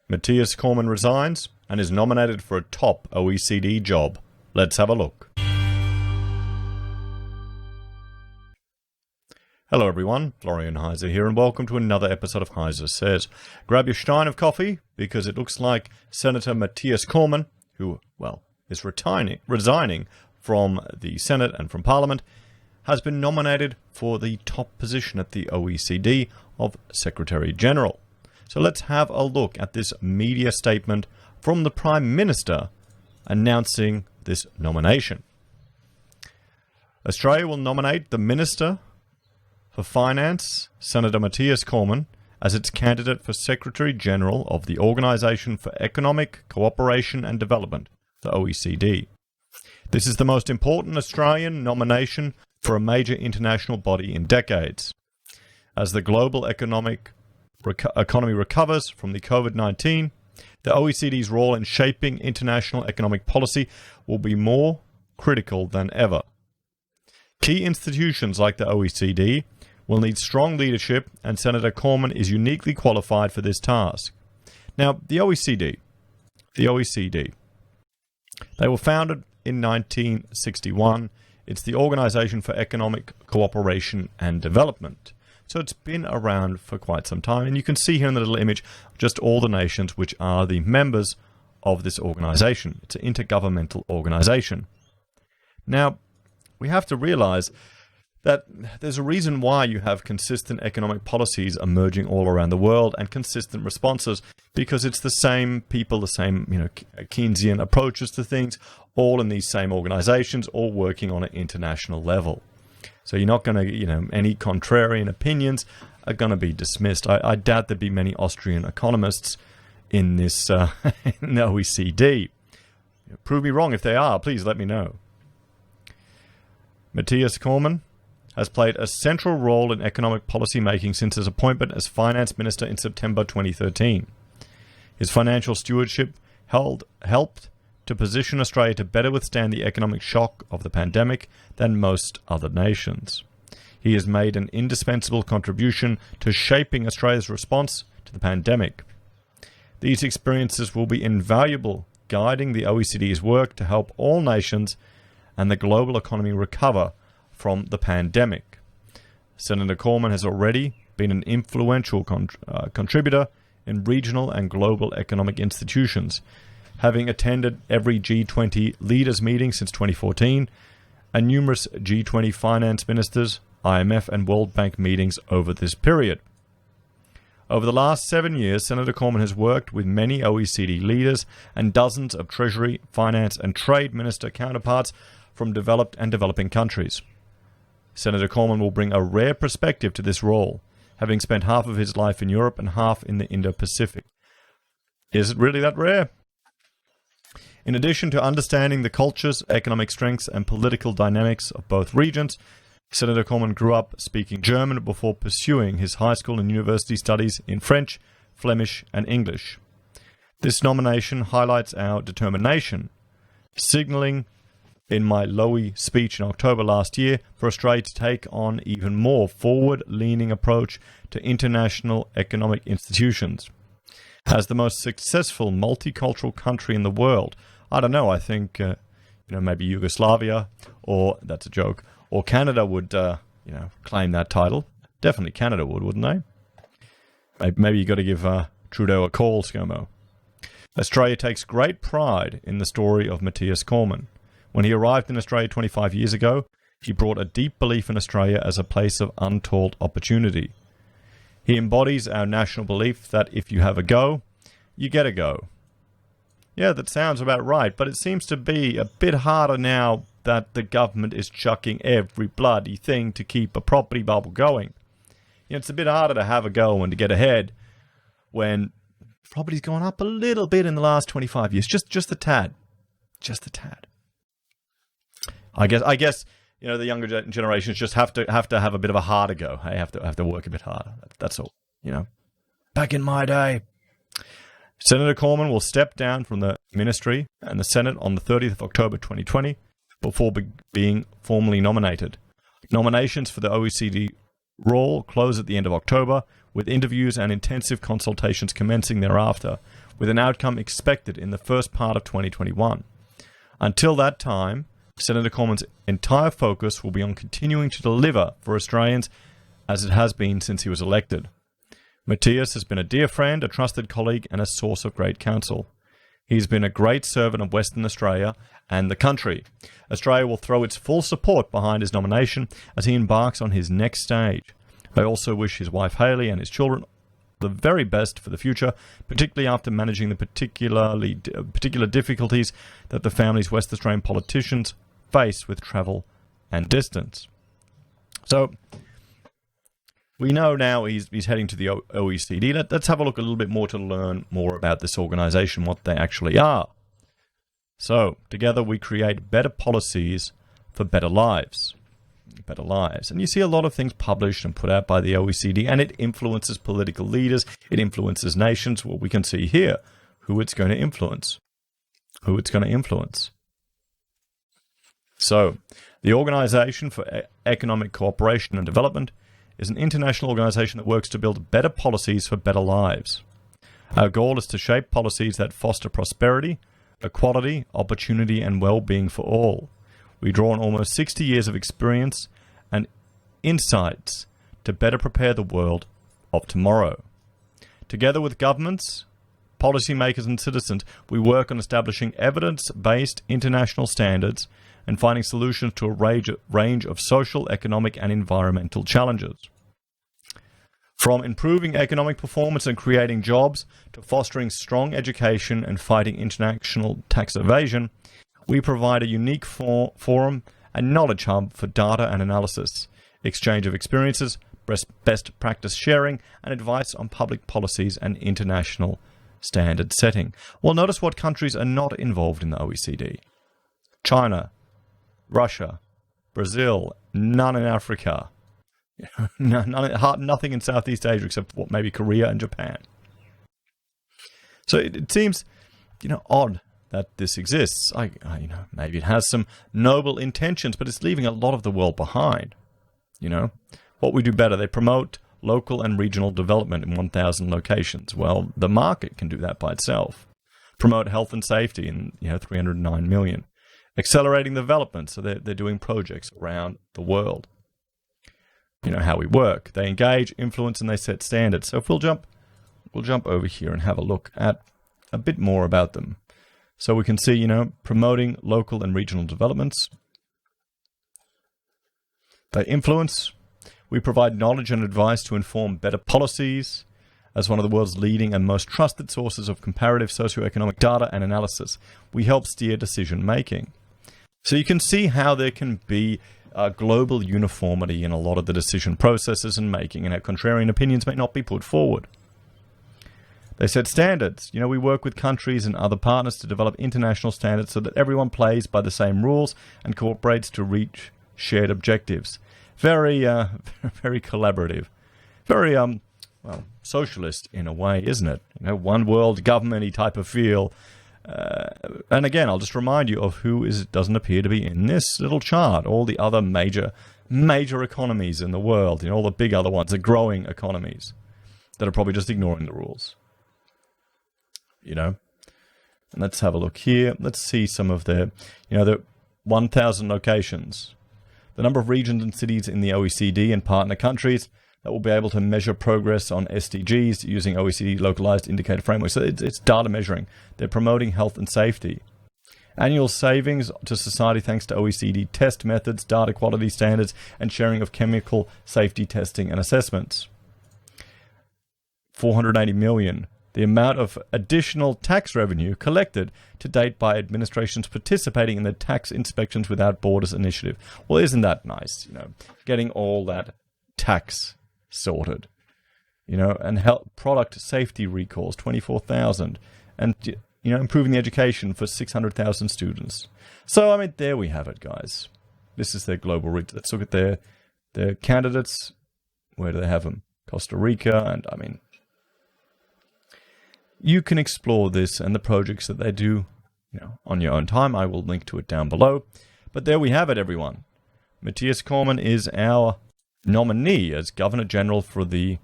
Mathias Cormann resigns and is nominated for a top OECD job. Let's have a look. Hello everyone, Florian.Heise here, and welcome to another episode of HeiseSays. Grab your stein of coffee, because it looks like Senator Mathias Cormann, who, is resigning from the Senate and from Parliament, has been nominated for the top position at the OECD of Secretary General. So let's have a look at this media statement from the Prime Minister announcing this nomination. Australia will nominate the Minister for Finance, Senator Mathias Cormann, as its candidate for Secretary General of the Organisation for Economic Cooperation and Development, the OECD. This is the most important Australian nomination for a major international body in decades. As the global economy recovers from the COVID-19, the OECD's role in shaping international economic policy will be more critical than ever. Key institutions like the OECD will need strong leadership, and Senator Cormann is uniquely qualified for this task. Now, the OECD, they were founded in 1961. It's the Organisation for Economic Cooperation and Development. So it's been around for quite some time, and you can see here in the little image just all the nations which are the members of this organisation. It's an intergovernmental organisation. Now, we have to realise that there's a reason why you have consistent economic policies emerging all around the world and consistent responses, because it's the same people, the same Keynesian approaches to things, all in these same organizations, all working on an international level. So you're not going to, any contrarian opinions are going to be dismissed. I doubt there'd be many Austrian economists in this in the OECD. Prove me wrong if they are. Please let me know. Mathias Cormann has played a central role in economic policy making since his appointment as Finance Minister in September 2013. His financial stewardship helped to position Australia to better withstand the economic shock of the pandemic than most other nations. He has made an indispensable contribution to shaping Australia's response to the pandemic. These experiences will be invaluable, guiding the OECD's work to help all nations and the global economy recover from the pandemic. Senator Cormann has already been an influential contributor in regional and global economic institutions, having attended every G20 leaders meeting since 2014 and numerous G20 finance ministers, IMF and World Bank meetings over this period. Over the last 7 years, Senator Cormann has worked with many OECD leaders and dozens of Treasury, Finance and Trade Minister counterparts from developed and developing countries. Senator Cormann will bring a rare perspective to this role, having spent half of his life in Europe and half in the Indo-Pacific. Is it really that rare? In addition to understanding the cultures, economic strengths and political dynamics of both regions, Senator Cormann grew up speaking German before pursuing his high school and university studies in French, Flemish and English. This nomination highlights our determination, signalling in my Lowy speech in October last year for Australia to take on even more forward-leaning approach to international economic institutions. As the most successful multicultural country in the world, I don't know, I think, maybe Yugoslavia, or, that's a joke, or Canada would, claim that title. Definitely Canada would, wouldn't they? Maybe you got to give Trudeau a call, ScoMo. Australia takes great pride in the story of Mathias Cormann. When he arrived in Australia 25 years ago, he brought a deep belief in Australia as a place of untold opportunity. He embodies our national belief that if you have a go, you get a go. Yeah, that sounds about right, but it seems to be a bit harder now that the government is chucking every bloody thing to keep a property bubble going. It's a bit harder to have a go and to get ahead when property's gone up a little bit in the last 25 years. Just a tad. Just a tad. I guess the younger generations just have to have a bit of a harder go. They have to work a bit harder. That's all. Back in my day, Senator Cormann will step down from the ministry and the Senate on the 30th of October 2020 before being formally nominated. Nominations for the OECD role close at the end of October, with interviews and intensive consultations commencing thereafter, with an outcome expected in the first part of 2021. Until that time, Senator Cormann's entire focus will be on continuing to deliver for Australians as it has been since he was elected. Mathias has been a dear friend, a trusted colleague, and a source of great counsel. He's been a great servant of Western Australia and the country. Australia will throw its full support behind his nomination as he embarks on his next stage. I also wish his wife Hayley and his children the very best for the future, particularly after managing the particular difficulties that the family's West Australian politicians face with travel and distance. So, we know now he's heading to the OECD. Let's have a look a little bit more to learn more about this organization, what they actually are. So, together we create better policies for better lives. Better lives. And you see a lot of things published and put out by the OECD, and it influences political leaders. It influences nations. Well, we can see here who it's going to influence. Who it's going to influence. So, the Organization for Economic Cooperation and Development is an international organization that works to build better policies for better lives. Our goal is to shape policies that foster prosperity, equality, opportunity, and well-being for all. We draw on almost 60 years of experience and insights to better prepare the world of tomorrow. Together with governments, policymakers, and citizens, we work on establishing evidence-based international standards and finding solutions to a range of social, economic, and environmental challenges. From improving economic performance and creating jobs to fostering strong education and fighting international tax evasion, we provide a unique forum and knowledge hub for data and analysis, exchange of experiences, best practice sharing, and advice on public policies and international standard setting. Well, notice what countries are not involved in the OECD. China, Russia, Brazil, none in Africa, nothing in Southeast Asia except maybe Korea and Japan. So it seems, odd that this exists. Maybe it has some noble intentions, but it's leaving a lot of the world behind. What we do better, they promote local and regional development in 1,000 locations. Well, the market can do that by itself. Promote health and safety in 309 million. Accelerating development, so they're doing projects around the world. How we work. They engage, influence, and they set standards. So if we'll jump over here and have a look at a bit more about them. So we can see, promoting local and regional developments. They influence. We provide knowledge and advice to inform better policies. As one of the world's leading and most trusted sources of comparative socioeconomic data and analysis, we help steer decision making. So you can see how there can be global uniformity in a lot of the decision processes and making, and how contrarian opinions may not be put forward. They set standards. We work with countries and other partners to develop international standards so that everyone plays by the same rules and cooperates to reach shared objectives. Very, very collaborative. Very, socialist in a way, isn't it? One world government-y type of feel. And again, I'll just remind you of who doesn't appear to be in this little chart. All the other major economies in the world, all the big other ones, the growing economies that are probably just ignoring the rules. And let's have a look here. Let's see some of the 1,000 locations. The number of regions and cities in the OECD and partner countries that will be able to measure progress on SDGs using OECD localized indicator frameworks. So it's data measuring. They're promoting health and safety. Annual savings to society thanks to OECD test methods, data quality standards, and sharing of chemical safety testing and assessments. 480 million. The amount of additional tax revenue collected to date by administrations participating in the Tax Inspections Without Borders initiative. Well, isn't that nice? Getting all that tax sorted, and help product safety recalls, 24,000, and improving the education for 600,000 students. So there we have it, guys. This is their global reach. Let's look at their candidates. Where do they have them? Costa Rica, and you can explore this and the projects that they do, on your own time. I will link to it down below. But there we have it, everyone. Mathias Cormann is our nominee as Governor General for the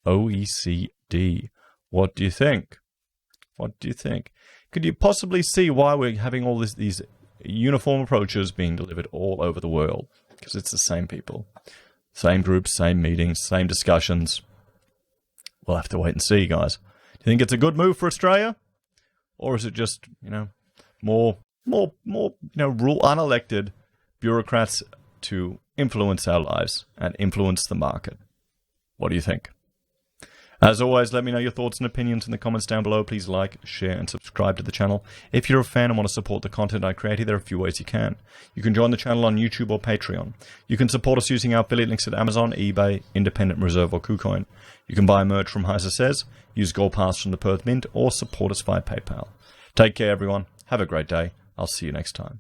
OECD. What do you think? What do you think? Could you possibly see why we're having all these uniform approaches being delivered all over the world? Because it's the same people, same groups, same meetings, same discussions. We'll have to wait and see, guys. Do you think it's a good move for Australia? Or is it just, more unelected bureaucrats to influence our lives and influence the market? What do you think? As always, let me know your thoughts and opinions in the comments down below. Please like, share, and subscribe to the channel. If you're a fan and want to support the content I create, there are a few ways you can. You can join the channel on YouTube or Patreon. You can support us using our affiliate links at Amazon, eBay, Independent Reserve, or Kucoin. You can buy merch from HeiseSays, use Gold Pass from the Perth Mint, or support us via PayPal. Take care, everyone. Have a great day. I'll see you next time.